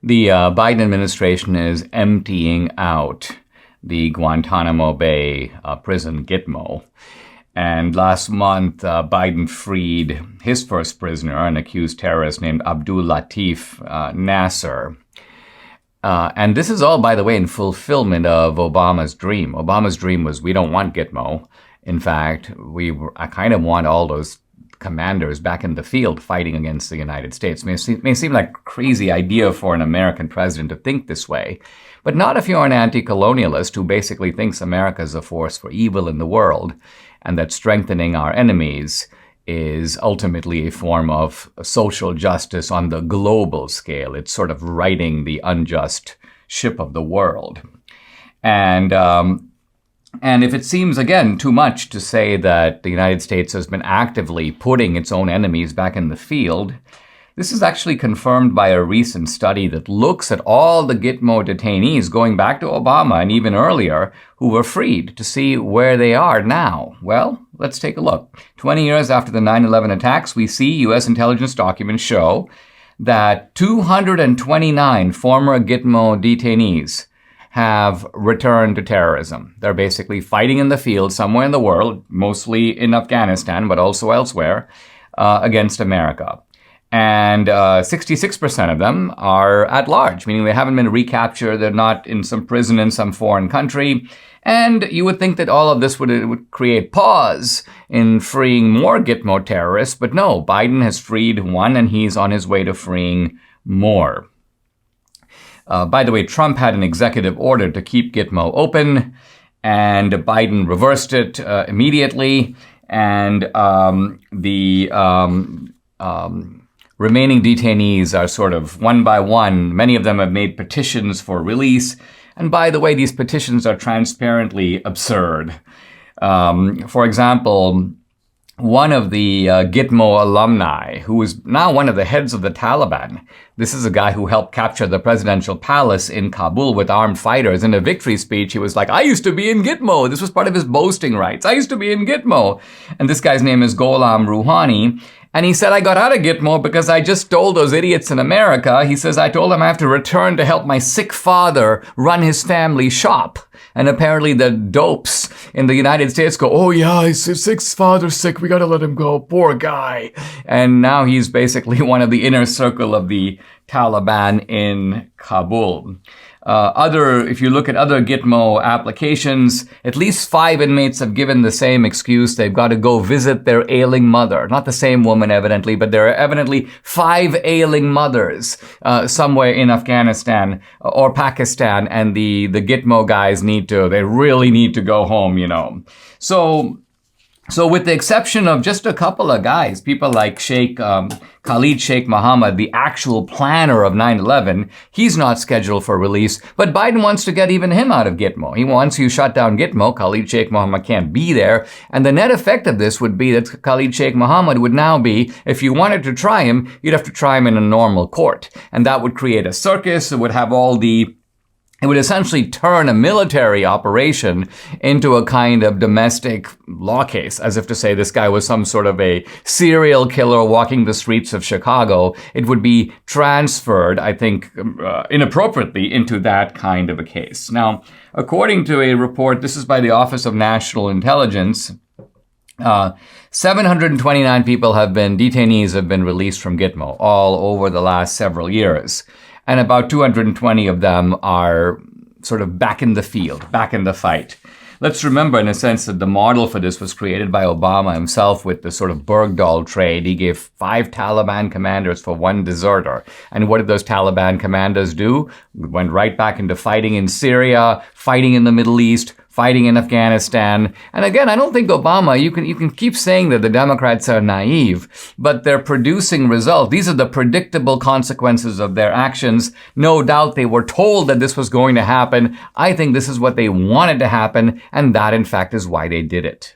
The Biden administration is emptying out the Guantanamo Bay prison, Gitmo. And last month, Biden freed his first prisoner, an accused terrorist named Abdul Latif Nasser. And this is all, by the way, in fulfillment of Obama's dream. Obama's dream was, we don't want Gitmo. In fact, I kind of want all those commanders back in the field fighting against the United States. It may seem like a crazy idea for an American president to think this way, but not if you're an anti-colonialist who basically thinks America is a force for evil in the world and that strengthening our enemies is ultimately a form of social justice on the global scale. It's sort of righting the unjust ship of the world. And if it seems, again, too much to say that the United States has been actively putting its own enemies back in the field, this is actually confirmed by a recent study that looks at all the Gitmo detainees going back to Obama and even earlier who were freed to see where they are now. Well, let's take a look. 20 years after the 9/11 attacks, we see U.S. intelligence documents show that 229 former Gitmo detainees have returned to terrorism. They're basically fighting in the field somewhere in the world, mostly in Afghanistan, but also elsewhere, against America. And 66% of them are at large, meaning they haven't been recaptured. They're not in some prison in some foreign country. And you would think that all of this would create pause in freeing more Gitmo terrorists. But no, Biden has freed one, and he's on his way to freeing more. By the way, Trump had an executive order to keep Gitmo open, and Biden reversed it immediately. And the remaining detainees are sort of one by one. Many of them have made petitions for release. And by the way, these petitions are transparently absurd. For example, one of the Gitmo alumni, who is now one of the heads of the Taliban. This is a guy who helped capture the presidential palace in Kabul with armed fighters. In a victory speech, he was like, I used to be in Gitmo. This was part of his boasting rights. I used to be in Gitmo. And this guy's name is Gholam Rouhani. And he said, I got out of Gitmo because I just told those idiots in America. He says, I told them I have to return to help my sick father run his family shop. And apparently the dopes in the United States go, oh yeah, his father's sick. We got to let him go. Poor guy. And now he's basically one of the inner circle of the Taliban in Kabul. If you look at other Gitmo applications, at least 5 inmates have given the same excuse. They've got to go visit their ailing mother. Not the same woman, evidently, but there are evidently 5 ailing mothers somewhere in Afghanistan or Pakistan, and the Gitmo guys they really need to go home, you know. So with the exception of just a couple of guys, people like Khalid Sheikh Mohammed, the actual planner of 9/11, he's not scheduled for release, but Biden wants to get even him out of Gitmo. He wants you shut down Gitmo. Khalid Sheikh Mohammed can't be there. And the net effect of this would be that Khalid Sheikh Mohammed would now be, if you wanted to try him, you'd have to try him in a normal court. And that would create a circus. It would essentially turn a military operation into a kind of domestic law case, as if to say this guy was some sort of a serial killer walking the streets of Chicago. It would be transferred, I think, inappropriately into that kind of a case. Now, according to a report, this is by the Office of National Intelligence, 729 detainees have been released from Gitmo all over the last several years. And about 220 of them are sort of back in the field, back in the fight. Let's remember, in a sense, that the model for this was created by Obama himself with the sort of Bergdahl trade. He gave 5 Taliban commanders for 1 deserter. And what did those Taliban commanders do? Went right back into fighting in Syria, fighting in the Middle East, fighting in Afghanistan. And again, I don't think Obama, you can keep saying that the Democrats are naive, but they're producing results. These are the predictable consequences of their actions. No doubt they were told that this was going to happen. I think this is what they wanted to happen, and that, in fact, is why they did it.